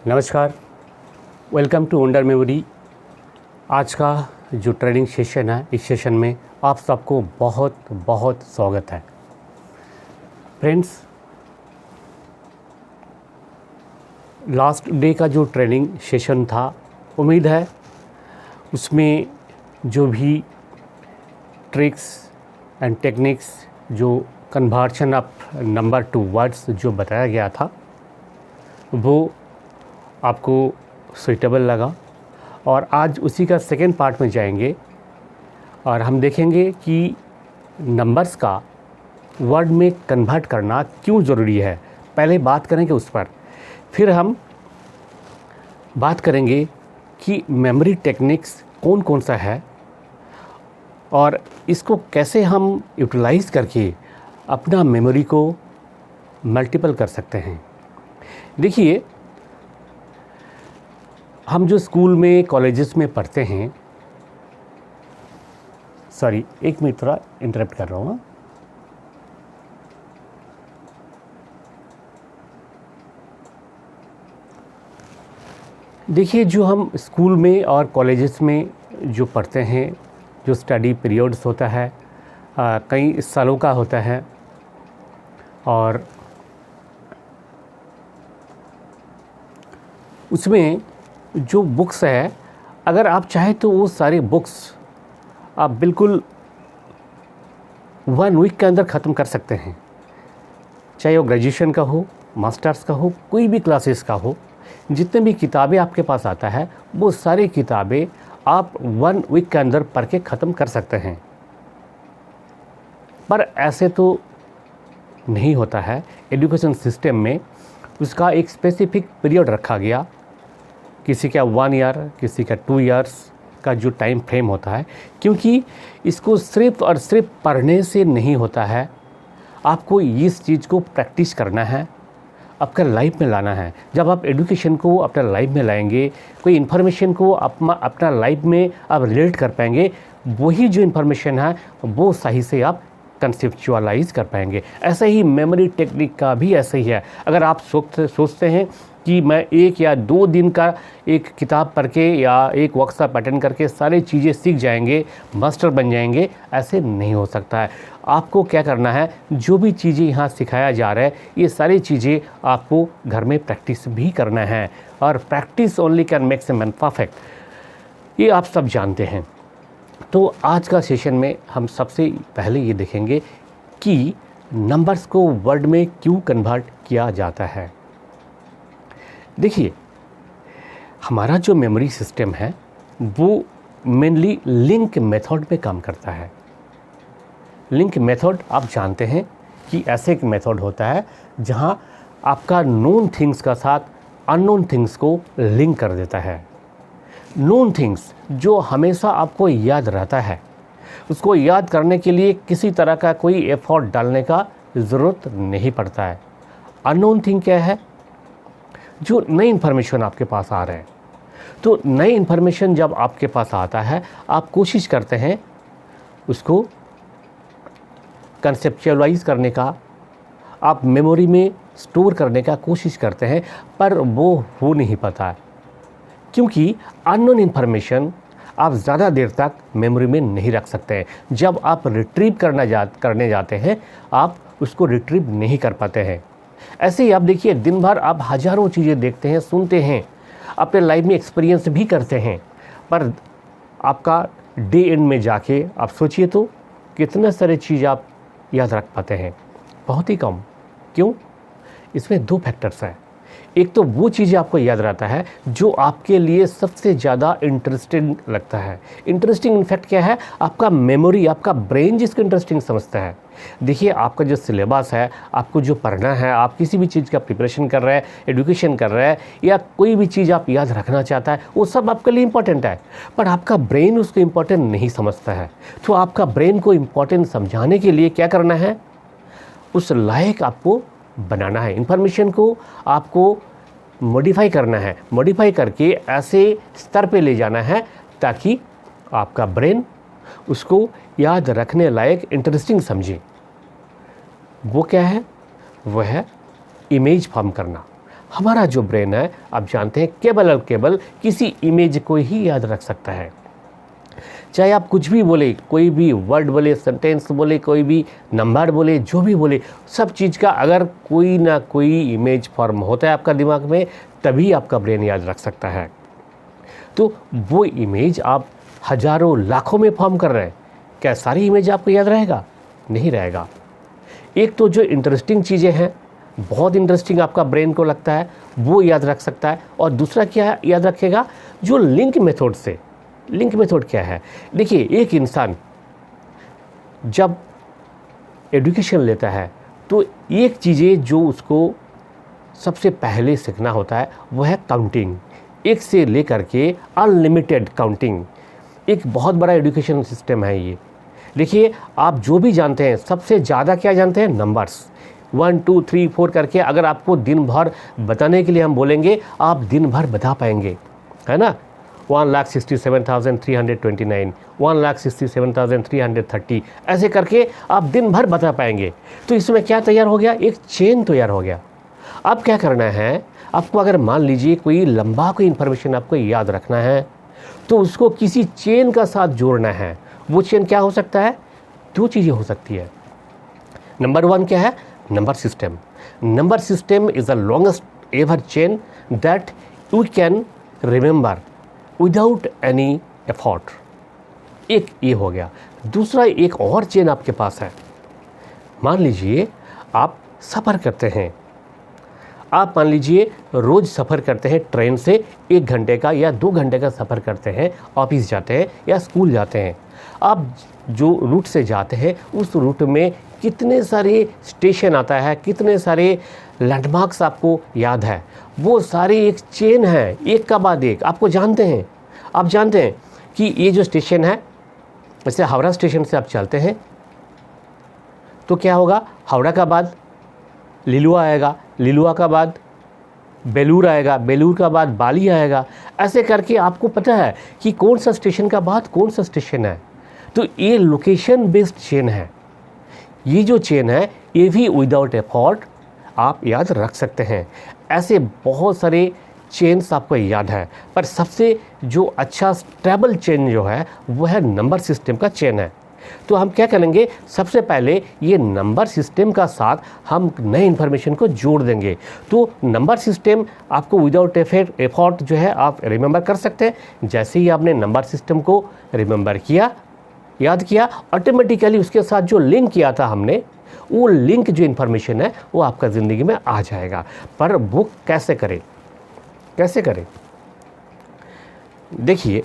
नमस्कार, welcome to wonder memory. आज का जो ट्रेनिंग सेशन है, इस सेशन में आप सबको बहुत बहुत स्वागत है। फ्रेंड्स, लास्ट डे का जो ट्रेनिंग सेशन था, उम्मीद है उसमें जो भी ट्रिक्स एंड टेक्निक्स, जो conversion of number two words जो बताया गया था, वो आपको सुइटेबल लगा। और आज उसी का सेकेंड पार्ट में जाएंगे और हम देखेंगे कि नंबर्स का वर्ड में कन्वर्ट करना क्यों ज़रूरी है। पहले बात करेंगे उस पर, फिर हम बात करेंगे कि मेमोरी टेक्निक्स कौन कौन सा है और इसको कैसे हम यूटिलाइज़ करके अपना मेमोरी को मल्टीपल कर सकते हैं। देखिए, हम जो स्कूल में कॉलेजेस में पढ़ते हैं, सॉरी एक मिनट, थोड़ा इंटरप्ट कर रहा हूँ। देखिए, जो हम स्कूल में और कॉलेजेस में जो पढ़ते हैं, जो स्टडी पीरियड्स होता है, कई सालों का होता है, और उसमें जो बुक्स है, अगर आप चाहें तो वो सारे बुक्स आप बिल्कुल 1 वीक के अंदर ख़त्म कर सकते हैं। चाहे वो ग्रेजुएशन का हो, मास्टर्स का हो, कोई भी क्लासेस का हो, जितने भी किताबें आपके पास आता है वो सारी किताबें आप 1 वीक के अंदर पढ़ के ख़त्म कर सकते हैं। पर ऐसे तो नहीं होता है। एजुकेशन सिस्टम में उसका एक स्पेसिफिक पीरियड रखा गया, किसी का 1 ईयर, किसी का 2 इयर्स का जो टाइम फ्रेम होता है, क्योंकि इसको सिर्फ और सिर्फ पढ़ने से नहीं होता है। आपको इस चीज़ को प्रैक्टिस करना है, आपका लाइफ में लाना है। जब आप एजुकेशन को अपना लाइफ में लाएंगे, कोई इन्फॉर्मेशन को अपना लाइफ में आप रिलेट कर पाएंगे, वही जो इन्फॉर्मेशन है वो सही से आप कंसेप्चुअलाइज कर पाएंगे। ऐसा ही मेमोरी टेक्निक का भी ऐसा ही है। अगर आप सोचते हैं कि मैं 1 या 2 दिन का एक किताब पढ़ के या एक वर्कशॉप अटेंड करके सारी चीज़ें सीख जाएंगे, मास्टर बन जाएंगे, ऐसे नहीं हो सकता है। आपको क्या करना है, जो भी चीज़ें यहाँ सिखाया जा रहा है, ये सारी चीज़ें आपको घर में प्रैक्टिस भी करना है, और practice only can makes a man perfect, ये आप सब जानते हैं। तो आज का सेशन में हम सबसे पहले ये देखेंगे कि नंबर्स को वर्ड में क्यों कन्वर्ट किया जाता है। देखिए, हमारा जो मेमोरी सिस्टम है वो मेनली लिंक मेथड पे काम करता है। लिंक मेथड आप जानते हैं कि ऐसे एक मेथड होता है जहां आपका नोन थिंग्स का साथ अननोन थिंग्स को लिंक कर देता है। नोन थिंग्स जो हमेशा आपको याद रहता है, उसको याद करने के लिए किसी तरह का कोई एफर्ट डालने का ज़रूरत नहीं पड़ता है। अननोन थिंग क्या है, जो नई इन्फॉर्मेशन आपके पास आ रहा है। तो नई इन्फॉर्मेशन जब आपके पास आता है, आप कोशिश करते हैं उसको कंसेप्चुअलाइज करने का, आप मेमोरी में स्टोर करने का कोशिश करते हैं, पर वो हो नहीं पाता है, क्योंकि अननोन इन्फॉर्मेशन आप ज़्यादा देर तक मेमोरी में नहीं रख सकते हैं। जब आप रिट्रीव करने जाते हैं, आप उसको रिट्रीव नहीं कर पाते हैं। ऐसे ही आप देखिए, दिन भर आप हज़ारों चीज़ें देखते हैं, सुनते हैं, अपने लाइफ में एक्सपीरियंस भी करते हैं, पर आपका डे एंड में जाके आप सोचिए तो कितने सारे चीज़ आप याद रख पाते हैं, बहुत ही कम। क्यों? इसमें 2 फैक्टर्स हैं। एक तो वो चीज़ें आपको याद रहता है जो आपके लिए सबसे ज़्यादा इंटरेस्टिंग लगता है। इंटरेस्टिंग इनफैक्ट क्या है, आपका मेमोरी, आपका ब्रेन जिसको इंटरेस्टिंग समझता है। देखिए, आपका जो सिलेबस है, आपको जो पढ़ना है, आप किसी भी चीज़ का प्रिपरेशन कर रहे हैं, एजुकेशन कर रहे हैं, या कोई भी चीज़ आप याद रखना चाहता है, वो सब आपके लिए इम्पॉर्टेंट है, पर आपका ब्रेन उसको इम्पॉर्टेंट नहीं समझता है। तो आपका ब्रेन को इम्पॉर्टेंट समझाने के लिए क्या करना है, उस लायक आपको बनाना है। इन्फॉर्मेशन को आपको मॉडिफाई करना है, मॉडिफाई करके ऐसे स्तर पे ले जाना है ताकि आपका ब्रेन उसको याद रखने लायक इंटरेस्टिंग समझे। वो क्या है, वह है इमेज फॉर्म करना। हमारा जो ब्रेन है आप जानते हैं केवल और केवल किसी इमेज को ही याद रख सकता है। चाहे आप कुछ भी बोले, कोई भी वर्ड बोले, सेंटेंस बोले, कोई भी नंबर बोले, जो भी बोले, सब चीज़ का अगर कोई ना कोई इमेज फॉर्म होता है आपका दिमाग में, तभी आपका ब्रेन याद रख सकता है। तो वो इमेज आप हज़ारों लाखों में फॉर्म कर रहे हैं, क्या सारी इमेज आपको याद रहेगा? नहीं रहेगा। एक तो जो इंटरेस्टिंग चीज़ें हैं, बहुत इंटरेस्टिंग आपका ब्रेन को लगता है, वो याद रख सकता है। और दूसरा क्या याद रखेगा? जो लिंक मेथड से, लिंक मेथड क्या है? देखिए, एक इंसान जब एजुकेशन लेता है तो एक चीज़ें जो उसको सबसे पहले सीखना होता है वो है काउंटिंग। एक से लेकर के अनलिमिटेड काउंटिंग, एक बहुत बड़ा एजुकेशन सिस्टम है ये। देखिए, आप जो भी जानते हैं, सबसे ज़्यादा क्या जानते हैं? नंबर्स। 1 2 3 4 करके अगर आपको दिन भर बताने के लिए हम बोलेंगे, आप दिन भर बता पाएंगे, है ना? 1,67,329, 1,67,330, ऐसे करके आप दिन भर बता पाएंगे। तो इसमें क्या तैयार हो गया? एक चेन तैयार हो गया। अब क्या करना है आपको? अगर मान लीजिए कोई लंबा कोई इन्फॉर्मेशन आपको याद रखना है, तो उसको किसी चेन का साथ जोड़ना है। वो चेन क्या हो सकता है? दो चीज़ें हो सकती है। नंबर 1 क्या है? Number system. Number system is the longest ever chain that you can remember without any effort. एक ये हो गया। दूसरा एक और चेन आपके पास है। मान लीजिए आप सफ़र करते हैं, आप मान लीजिए रोज़ सफ़र करते हैं ट्रेन से, 1 घंटे का या 2 घंटे का सफ़र करते हैं, ऑफिस जाते हैं या स्कूल जाते हैं। आप जो रूट से जाते हैं उस रूट में कितने सारे स्टेशन आता है, कितने सारे लैंडमार्क्स आपको याद है, वो सारे एक चेन है, एक का बाद एक। आपको जानते हैं, आप जानते हैं कि ये जो स्टेशन है, जैसे हावड़ा स्टेशन से आप चलते हैं तो क्या होगा? हावड़ा का बाद लिलुआ आएगा, लिलुआ का बाद बेलूर आएगा, बेलूर का बाद बाली आएगा। ऐसे करके आपको पता है कि कौन सा स्टेशन का बाद कौन सा स्टेशन है। तो ये लोकेशन बेस्ड चेन है। ये जो चेन है ये भी विदाउट एफर्ट आप याद रख सकते हैं। ऐसे बहुत सारे चेन्स आपको याद है, पर सबसे जो अच्छा स्टेबल चेन जो है वो है नंबर सिस्टम का चेन है। तो हम क्या करेंगे? सबसे पहले ये नंबर सिस्टम का साथ हम नए इन्फॉर्मेशन को जोड़ देंगे। तो नंबर सिस्टम आपको विदाउट एफर्ट जो है आप रिमेंबर कर सकते हैं। जैसे ही आपने नंबर सिस्टम को रिमेंबर किया, याद किया, ऑटोमेटिकली उसके साथ जो लिंक किया था हमने, वो लिंक जो इन्फॉर्मेशन है वो आपका ज़िंदगी में आ जाएगा। पर वो कैसे करें? कैसे करें? देखिए,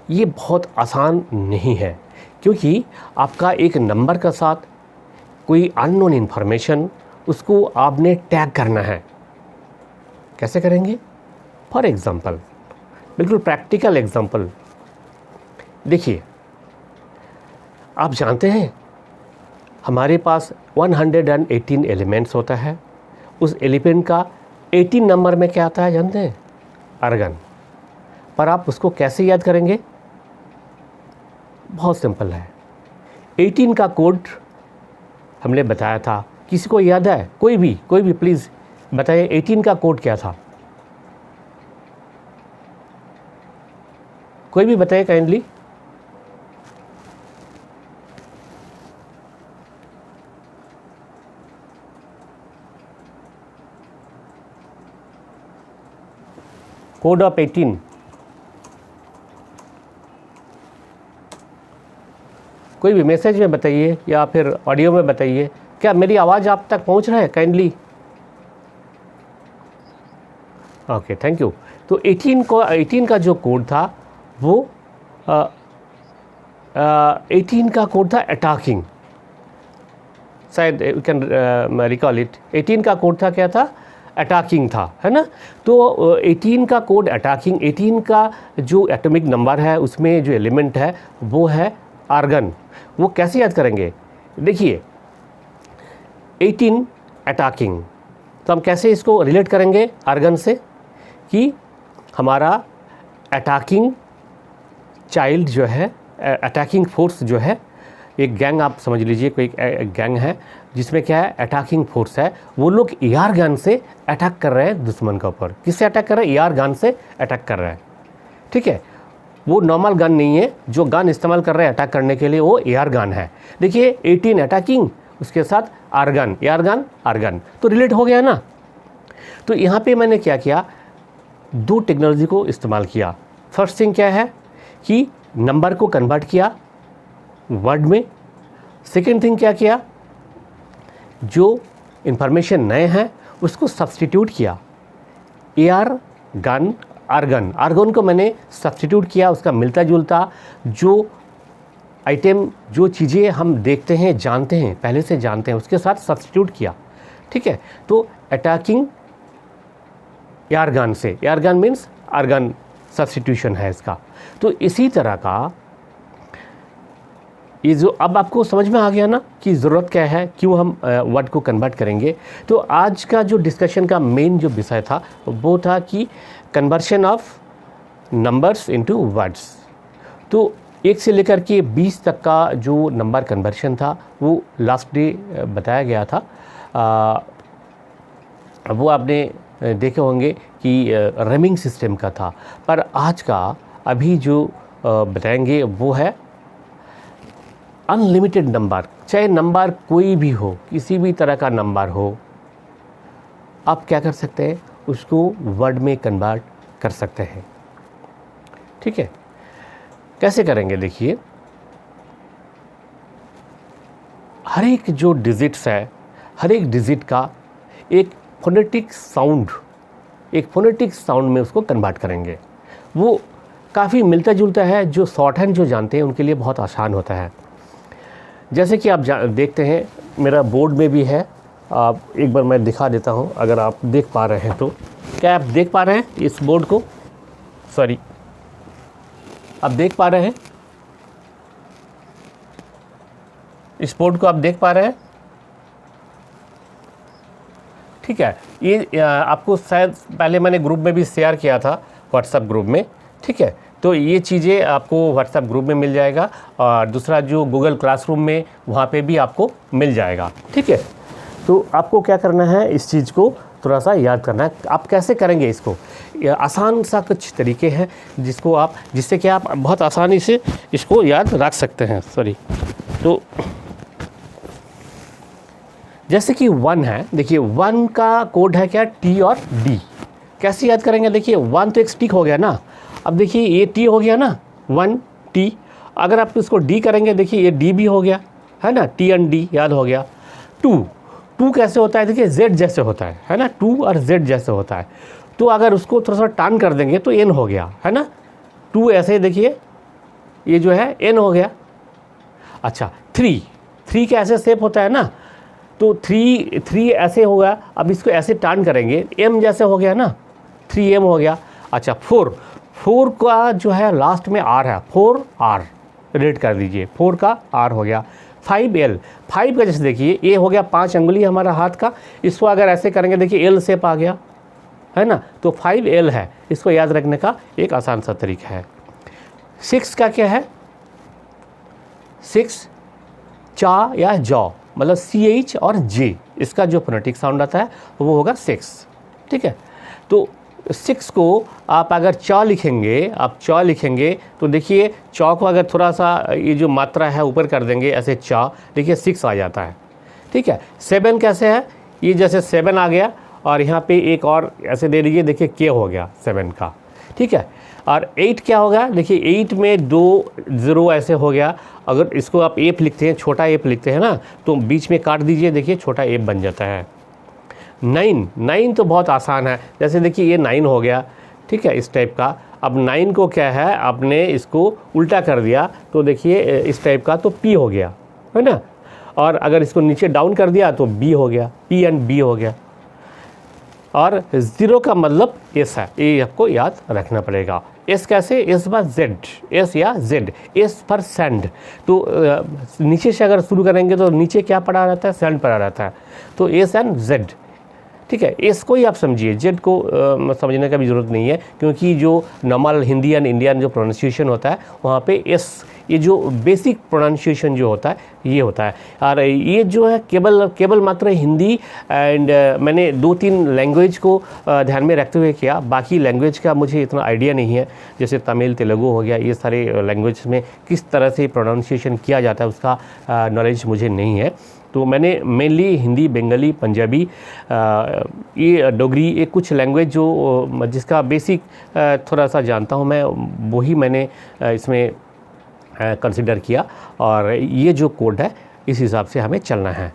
ये बहुत आसान नहीं है, क्योंकि आपका एक नंबर का साथ कोई अननोन इन्फॉर्मेशन उसको आपने टैग करना है। कैसे करेंगे? फॉर एग्ज़ाम्पल, बिल्कुल प्रैक्टिकल एग्ज़ाम्पल देखिए, आप जानते हैं हमारे पास 118 एलिमेंट्स होता है। उस एलिमेंट का 18 नंबर में क्या आता है जानते हैं? आर्गन। पर आप उसको कैसे याद करेंगे? बहुत सिंपल है। 18 का कोड हमने बताया था, किसी को याद है? कोई भी प्लीज़ बताइए 18 का कोड क्या था? कोई भी बताइए काइंडली। Code of 18। कोई भी मैसेज में बताइए या फिर ऑडियो में बताइए। क्या मेरी आवाज़ आप तक पहुंच रहा है काइंडली? Okay, thank you. तो 18 का जो कोड था वो 18 का कोड था अटैकिंग। शायद यू कैन रिकॉल इट। 18 का कोड था, क्या था? अटैकिंग था, है ना? तो 18 का कोड अटैकिंग। 18 का जो एटॉमिक नंबर है उसमें जो एलिमेंट है वो है आर्गन। वो कैसे याद करेंगे? देखिए, 18 अटैकिंग, तो हम कैसे इसको रिलेट करेंगे आर्गन से कि हमारा अटैकिंग चाइल्ड जो है, अटैकिंग फोर्स जो है, एक गैंग आप समझ लीजिए, कोई एक गैंग है जिसमें क्या है अटैकिंग फोर्स है, वो लोग एआर गन से अटैक कर रहे हैं दुश्मन के ऊपर। किससे अटैक कर रहे हैं? एआर गन से अटैक कर रहे हैं। ठीक है, वो नॉर्मल गन नहीं है, जो गन इस्तेमाल कर रहे हैं अटैक करने के लिए वो एआर गन है। देखिए 18 अटैकिंग, उसके साथ आर्गन, एआर गन आर्गन, तो रिलेट हो गया ना। तो यहाँ पे मैंने क्या किया, दो टेक्नोलॉजी को इस्तेमाल किया। फर्स्ट थिंग क्या है कि नंबर को कन्वर्ट किया वर्ड में। सेकेंड थिंग क्या किया, जो इंफॉर्मेशन नए हैं उसको सब्स्टिट्यूट किया। एआर गन आर्गन, आर्गन को मैंने सब्स्टिट्यूट किया, उसका मिलता जुलता जो आइटम, जो चीज़ें हम देखते हैं, जानते हैं, पहले से जानते हैं, उसके साथ सब्स्टिट्यूट किया। ठीक है, तो अटैकिंग एआर गन से, AR gun means argon substitution है इसका। तो इसी तरह का ये जो अब आपको समझ में आ गया ना कि ज़रूरत क्या है, क्यों हम वर्ड को कन्वर्ट करेंगे। तो आज का जो डिस्कशन का मेन जो विषय था वो था कि conversion of numbers into words. तो 1 से लेकर के 20 तक का जो नंबर कन्वर्शन था वो लास्ट डे बताया गया था। वो आपने देखे होंगे कि रमिंग सिस्टम का था, पर आज का अभी जो बताएंगे वो है अनलिमिटेड नंबर। चाहे नंबर कोई भी हो, किसी भी तरह का नंबर हो, आप क्या कर सकते हैं, उसको वर्ड में कन्वर्ट कर सकते हैं। ठीक है, कैसे करेंगे देखिए, हर एक जो डिजिट्स है, हर एक डिजिट का एक फोनेटिक साउंड, एक फोनेटिक साउंड में उसको कन्वर्ट करेंगे। वो काफ़ी मिलता जुलता है, जो शॉर्ट हैंड जो जानते हैं उनके लिए बहुत आसान होता है। जैसे कि आप देखते हैं मेरा बोर्ड में भी है, आप एक बार मैं दिखा देता हूं, अगर आप देख पा रहे हैं तो। क्या आप देख पा रहे हैं इस बोर्ड को? सॉरी, आप देख पा रहे हैं इस बोर्ड को? आप देख पा रहे हैं? ठीक है, ये आपको शायद पहले मैंने ग्रुप में भी शेयर किया था, व्हाट्सएप ग्रुप में। ठीक है, तो ये चीज़ें आपको व्हाट्सएप ग्रुप में मिल जाएगा, और दूसरा जो गूगल क्लासरूम में वहाँ पे भी आपको मिल जाएगा। ठीक है, तो आपको क्या करना है, इस चीज़ को थोड़ा सा याद करना है। आप कैसे करेंगे इसको? आसान सा कुछ तरीके हैं जिसको आप, जिससे कि आप बहुत आसानी से इसको याद रख सकते हैं। सॉरी, तो जैसे कि 1 है, देखिए 1 का कोड है क्या, टी और डी। कैसे याद करेंगे? देखिए 1 तो एक स्टिक हो गया ना, अब देखिए ये टी हो गया ना, 1 टी। अगर आप इसको डी करेंगे, देखिए ये डी भी हो गया, है ना, टी एंड डी याद हो गया। 2 कैसे होता है? देखिए जेड जैसे होता है ना, 2 और जेड जैसे होता है। तो अगर उसको थोड़ा सा टर्न कर देंगे तो एन हो गया, है ना। 2 ऐसे देखिए, ये जो है एन हो गया। अच्छा, 3 का ऐसे शेप होता है ना, तो 3 ऐसे होगा। अब इसको ऐसे टर्न करेंगे, एम जैसे हो गया ना, 3M हो गया। अच्छा, 4 का जो है लास्ट में आर है, 4R रेड कर दीजिए, 4 का आर हो गया। 5L, 5 का जैसे देखिए ये हो गया 5 अंगुली हमारा हाथ का, इसको अगर ऐसे करेंगे देखिए एल शेप आ गया, है ना, तो 5L है। इसको याद रखने का एक आसान सा तरीका है। 6 का क्या है? 6 चा या जॉ, मतलब CH और J, इसका जो फोनेटिक साउंड आता है वो होगा 6। ठीक है, तो 6 को आप अगर चा लिखेंगे, आप चा लिखेंगे तो देखिए चा को अगर थोड़ा सा ये जो मात्रा है ऊपर कर देंगे ऐसे चा, देखिए 6 आ जाता है। ठीक है, 7 कैसे है? ये जैसे 7 आ गया, और यहाँ पे एक और ऐसे दे दीजिए, देखिए के हो गया 7 का। ठीक है, और 8 क्या होगा? देखिए 8 में 2 0 ऐसे हो गया। अगर इसको आप एफ लिखते हैं, छोटा एफ लिखते हैं ना, तो बीच में काट दीजिए, देखिए छोटा एफ बन जाता है। 9 तो बहुत आसान है, जैसे देखिए ये 9 हो गया। ठीक है, इस टाइप का। अब 9 को क्या है, आपने इसको उल्टा कर दिया तो देखिए इस टाइप का, तो पी हो गया, है ना। और अगर इसको नीचे डाउन कर दिया तो बी हो गया, पी एंड बी हो गया। और 0 का मतलब एस है, ये आपको याद रखना पड़ेगा। एस कैसे? एस बार जेड, एस या जेड, एस फॉर सेंड। तो नीचे से अगर शुरू करेंगे तो नीचे क्या पड़ा रहता है? सेंड पड़ा रहता है, तो एस एंड जेड। ठीक है, एस को ही आप समझिए, जेड को समझने का भी ज़रूरत नहीं है, क्योंकि जो नॉर्मल हिंदी एंड इंडियन जो प्रोनाउंसिएशन होता है वहाँ पे एस, ये जो बेसिक प्रोनाउंसिएशन जो होता है ये होता है। और ये जो है केवल मात्र हिंदी एंड मैंने 2-3 लैंग्वेज को ध्यान में रखते हुए किया, बाकी लैंग्वेज का मुझे इतना आइडिया नहीं है। जैसे तमिल, तेलुगु हो गया, ये सारे लैंग्वेज में किस तरह से प्रोनाउंसिएशन किया जाता है उसका नॉलेज मुझे नहीं है। तो मैंने मेनली हिंदी, बंगाली, पंजाबी, ये डोगरी, ये कुछ लैंग्वेज जो जिसका बेसिक थोड़ा सा जानता हूँ मैं, वही मैंने इसमें कंसिडर किया, और ये जो कोड है इस हिसाब से हमें चलना है।